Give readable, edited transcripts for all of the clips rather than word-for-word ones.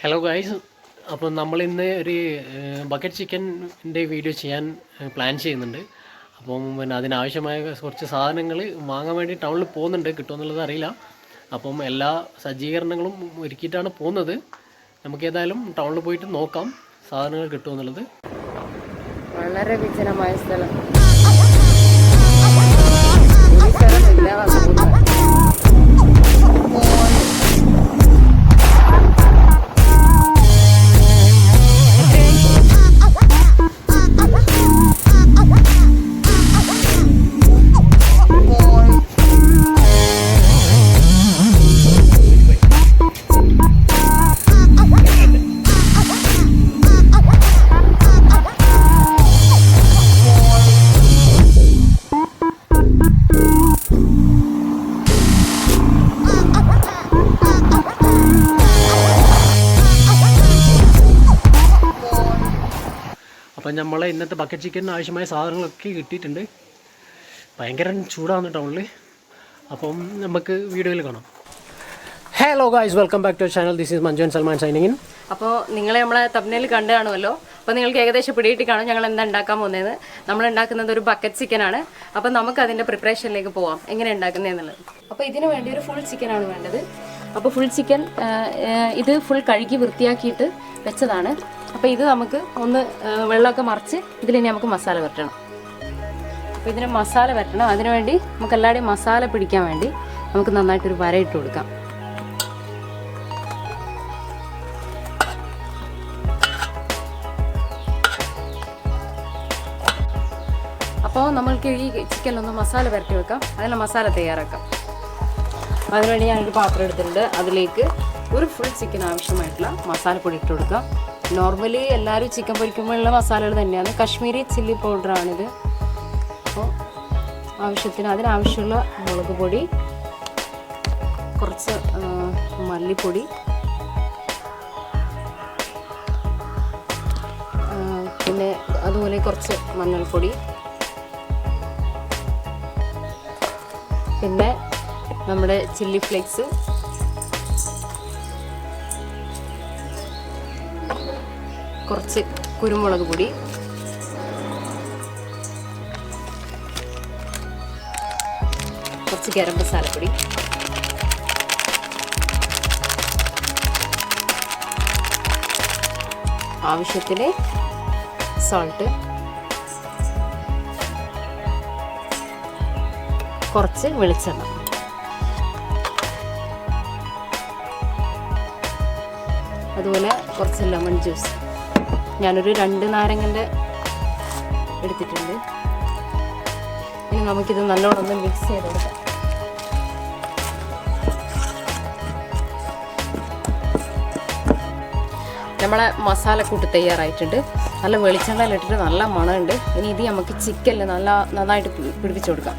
Hello guys, അപ്പോൾ നമ്മളിന്ന് ഒരു ബക്കറ്റ് ചിക്കൻ്റെ വീഡിയോ ചെയ്യാൻ പ്ലാൻ ചെയ്യുന്നുണ്ട്. അപ്പം പിന്നെ അതിനാവശ്യമായ കുറച്ച് സാധനങ്ങൾ വാങ്ങാൻ വേണ്ടി ടൗണിൽ പോകുന്നുണ്ട്. കിട്ടുമെന്നുള്ളത് അറിയില്ല. അപ്പം എല്ലാ സജ്ജീകരണങ്ങളും ഒരുക്കിയിട്ടാണ് പോകുന്നത്. നമുക്കേതായാലും ടൗണിൽ പോയിട്ട് നോക്കാം സാധനങ്ങൾ കിട്ടുമെന്നുള്ളത്. വളരെ വിജനമായ സ്ഥലം. അപ്പം നമ്മളെ ഇന്നത്തെ ബക്കറ്റ് ചിക്കന് ആവശ്യമായ സാധനങ്ങളൊക്കെ കിട്ടിയിട്ടുണ്ട്. ഭയങ്കര ചൂടാണ് ടൗണിൽ. അപ്പം നമുക്ക് വീഡിയോയിൽ കാണാം. Hello guys, welcome back to channel. This is Manju and Salman signing in. അപ്പോൾ നിങ്ങളെ നമ്മളെ തബ്നയിൽ കണ്ടു കാണുമല്ലോ. അപ്പോൾ നിങ്ങൾക്ക് ഏകദേശം പിടിയിട്ട് കാണും ഞങ്ങൾ എന്താ ഉണ്ടാക്കാൻ പോകുന്നത്. നമ്മൾ ഉണ്ടാക്കുന്നത് ഒരു ബക്കറ്റ് ചിക്കനാണ്. അപ്പോൾ നമുക്ക് അതിൻ്റെ പ്രിപ്പറേഷനിലേക്ക് പോവാം, എങ്ങനെ ഉണ്ടാക്കുന്നതെന്നുള്ളത്. അപ്പോൾ ഇതിന് വേണ്ടി ഒരു ഫുൾ ചിക്കനാണ് വേണ്ടത്. അപ്പോൾ ഫുൾ ചിക്കൻ ഇത് ഫുൾ കഴുകി വൃത്തിയാക്കിയിട്ട് വെച്ചതാണ്. അപ്പോൾ ഇത് നമുക്ക് ഒന്ന് വെള്ളമൊക്കെ മറിച്ച് ഇതിലിനി നമുക്ക് മസാല വരട്ടണം. അപ്പോൾ ഇതിന് മസാല വരട്ടണം. അതിനുവേണ്ടി നമുക്ക് എല്ലാവരുടെയും മസാല പിടിക്കാൻ വേണ്ടി നമുക്ക് നന്നായിട്ടൊരു വരയിട്ട് കൊടുക്കാം. അപ്പോൾ നമ്മൾക്ക് ഈ ചിക്കനിലൊന്ന് മസാല വരട്ടി വെക്കാം. അതിന് മസാല തയ്യാറാക്കാം. അതിനുവേണ്ടി ഞാനൊരു പാത്രം എടുത്തിട്ടുണ്ട്. അതിലേക്ക് ഒരു ഫുൾ ചിക്കൻ ആവശ്യമായിട്ടുള്ള മസാലപ്പൊടി ഇട്ട് കൊടുക്കാം. നോർമലി എല്ലാവരും ചിക്കൻ പൊരിക്കുമ്പോഴുള്ള മസാലകൾ തന്നെയാണ്. കാശ്മീരി ചില്ലി പൗഡറാണിത്. അപ്പോൾ അതിനാവശ്യമുള്ള മുളക് പൊടി, കുറച്ച് മല്ലിപ്പൊടി, പിന്നെ അതുപോലെ കുറച്ച് മഞ്ഞൾപ്പൊടി, പിന്നെ നമ്മുടെ ചില്ലി ഫ്ലേക്സ്, കുറച്ച് കുരുമുളക് പൊടി, കുറച്ച് ഗരം മസാലപ്പൊടി, ആവശ്യത്തിന് സോൾട്ട്, കുറച്ച് വെളിച്ചെണ്ണ, അതുപോലെ കുറച്ച് ലെമൺ ജ്യൂസ്. ഞാനൊരു 2 നാരങ്ങൻ്റെ എടുത്തിട്ടുണ്ട്. ഇനി നമുക്കിത് നല്ലോണം ഒന്ന് മിക്സ് ചെയ്ത് കൊടുക്കാം. നമ്മളെ മസാലക്കൂട്ട് തയ്യാറായിട്ടുണ്ട്. നല്ല വെളിച്ചെണ്ണയിലിട്ടിട്ട് നല്ല മണമുണ്ട്. ഇനി ഇത് നമുക്ക് ചിക്കനിൽ നന്നായിട്ട് പിടിപ്പിച്ചു കൊടുക്കാം.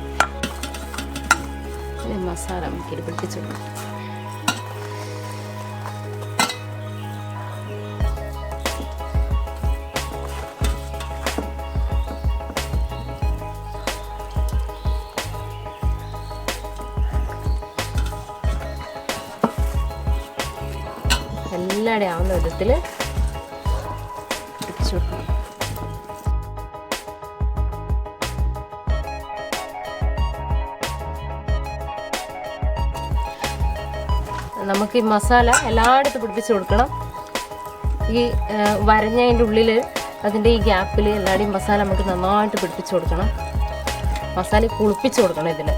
മസാല നമുക്കിത് പിടിപ്പിച്ചു കൊടുക്കാം. എല്ലാവരുടെയും ആവുന്ന വിധത്തിൽ പിടിച്ചു കൊടുക്കണം. നമുക്ക് ഈ മസാല എല്ലായിടത്തും പിടിപ്പിച്ച് കൊടുക്കണം. ഈ വരഞ്ഞതിൻ്റെ ഉള്ളിൽ അതിൻ്റെ ഈ ഗ്യാപ്പിൽ എല്ലാവരുടെയും മസാല നമുക്ക് നന്നായിട്ട് പിടിപ്പിച്ച് കൊടുക്കണം. മസാല കുളിപ്പിച്ച് കൊടുക്കണം ഇതിൽ.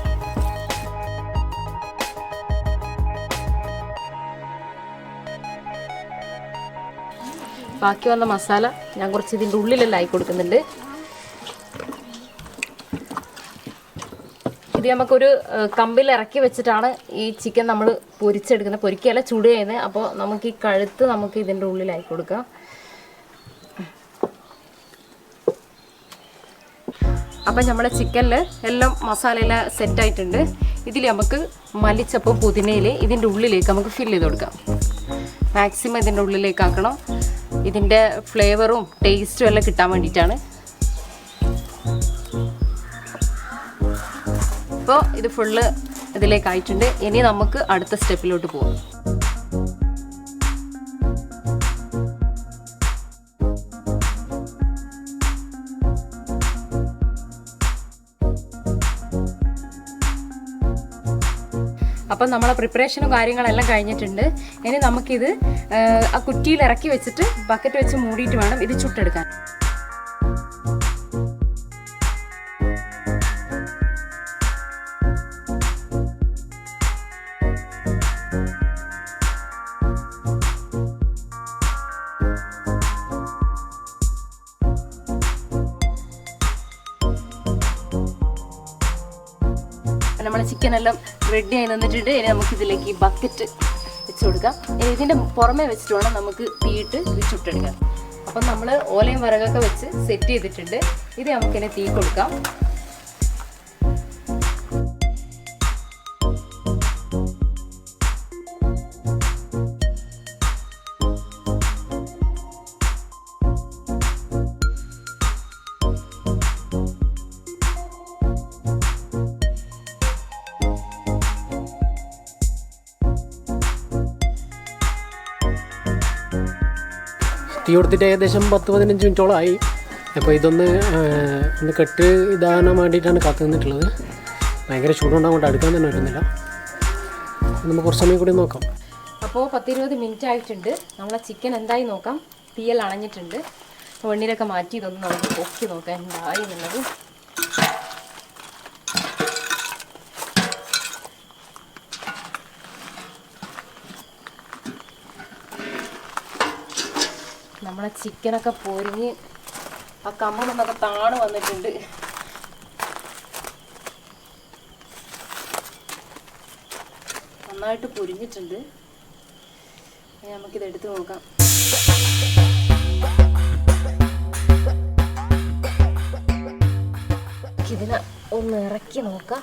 ബാക്കി വന്ന മസാല ഞാൻ കുറച്ച് ഇതിൻ്റെ ഉള്ളിലെല്ലാം ആയി കൊടുക്കുന്നുണ്ട്. ഇത് നമുക്കൊരു കമ്പിൽ ഇറക്കി വെച്ചിട്ടാണ് ഈ ചിക്കൻ നമ്മൾ പൊരിച്ചെടുക്കുന്നത്. പൊരിക്കല്ല, ചുട് ചെയ്യുന്നത്. അപ്പോൾ നമുക്ക് ഈ കഴുത്ത് നമുക്ക് ഇതിൻ്റെ ഉള്ളിലായി കൊടുക്കാം. അപ്പം നമ്മുടെ ചിക്കനിൽ എല്ലാം മസാലയെല്ലാം സെറ്റായിട്ടുണ്ട്. ഇതിൽ നമുക്ക് മല്ലിച്ചപ്പും പുതിനയിൽ ഇതിൻ്റെ ഉള്ളിലേക്ക് നമുക്ക് ഫില്ല് ചെയ്ത് കൊടുക്കാം. മാക്സിമം ഇതിൻ്റെ ഉള്ളിലേക്ക് ആക്കണം. ഇതിൻ്റെ ഫ്ലേവറും ടേസ്റ്റും എല്ലാം കിട്ടാൻ വേണ്ടിയിട്ടാണ്. അപ്പോൾ ഇത് ഫുള്ള് ഇതിലേക്കായിട്ടുണ്ട്. ഇനി നമുക്ക് അടുത്ത സ്റ്റെപ്പിലോട്ട് പോകാം. അപ്പം നമ്മളെ പ്രിപ്പറേഷനും കാര്യങ്ങളെല്ലാം കഴിഞ്ഞിട്ടുണ്ട്. ഇനി നമുക്കിത് ആ കുറ്റിയിൽ ഇറക്കി വെച്ചിട്ട് ബക്കറ്റ് വെച്ച് മൂടിയിട്ട് വേണം ഇത് ചുട്ടെടുക്കാൻ. നമ്മളെ ചിക്കനെല്ലാം റെഡി ആയി നിന്നിട്ടുണ്ട്. ഇനി നമുക്കിതിലേക്ക് ഈ ബക്കറ്റ് വെച്ച് കൊടുക്കാം. ഇനി ഇതിൻ്റെ പുറമെ വെച്ചിട്ട് വേണം നമുക്ക് തീയിട്ട് ഇത് ചുട്ടെടുക്കാം. അപ്പം നമ്മൾ ഓലയും വിറകൊക്കെ വെച്ച് സെറ്റ് ചെയ്തിട്ടുണ്ട്. ഇത് നമുക്കിനി തീ കൊടുക്കാം. തീ കൊടുത്തിട്ട് ഏകദേശം 10-15 മിനിറ്റോളം ആയി. അപ്പോൾ ഇതൊന്ന് കെട്ട് ഇടാൻ വേണ്ടിയിട്ടാണ് കാത്തു നിന്നിട്ടുള്ളത്. ഭയങ്കര ചൂടുണ്ടാകൊണ്ട് അടുക്കാൻ തന്നെ പറ്റുന്നില്ല. നമുക്ക് കുറച്ച് സമയം കൂടി നോക്കാം. അപ്പോൾ 10-20 മിനിറ്റ് ആയിട്ടുണ്ട്. നമ്മളെ ചിക്കൻ എന്തായി നോക്കാം. തീയെല്ലാം അണഞ്ഞിട്ടുണ്ട്. വെണ്ണീരൊക്കെ മാറ്റി ഇതൊന്ന് നമുക്ക് പൊക്കി നോക്കാം എന്തായി എന്നുള്ളത്. നമ്മളെ ചിക്കനൊക്കെ പൊരിഞ്ഞ് ആ കമ്മൽ നിന്നൊക്കെ താണ് വന്നിട്ടുണ്ട്. നന്നായിട്ട് പൊരിഞ്ഞിട്ടുണ്ട്. നമുക്കിത് എടുത്ത് നോക്കാം. ഇതിനെ ഒന്ന് ഇറക്കി നോക്കാം.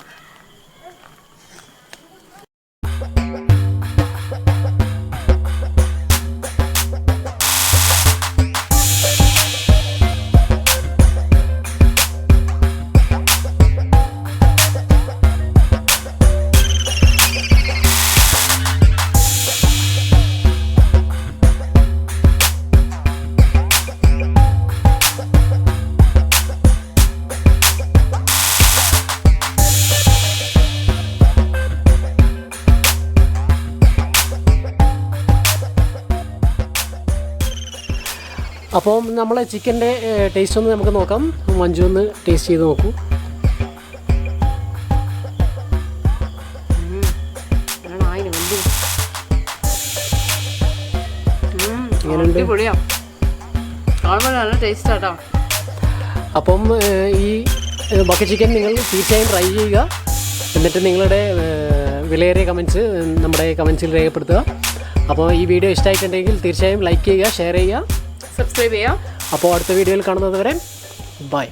അപ്പം നമ്മളെ ചിക്കൻ്റെ ടേസ്റ്റ് ഒന്ന് നമുക്ക് നോക്കാം. മഞ്ജു ഒന്ന് ടേസ്റ്റ് ചെയ്ത് നോക്കൂ. നല്ല ടേസ്റ്റ് ആട്ടോ. അപ്പം ഈ ബക്കറ്റ് ചിക്കൻ നിങ്ങൾ തീർച്ചയായും ട്രൈ ചെയ്യുക. എന്നിട്ട് നിങ്ങളുടെ വിലയേറിയ കമൻറ്റ്സ് നമ്മുടെ കമൻറ്റ്സിൽ രേഖപ്പെടുത്തുക. അപ്പോൾ ഈ വീഡിയോ ഇഷ്ടമായിട്ടുണ്ടെങ്കിൽ തീർച്ചയായും ലൈക്ക് ചെയ്യുക, ഷെയർ ചെയ്യുക, സബ്സ്ക്രൈബ് ചെയ്യാം. അപ്പോൾ അടുത്ത വീഡിയോയിൽ കാണുന്നത് വരെ ബൈ.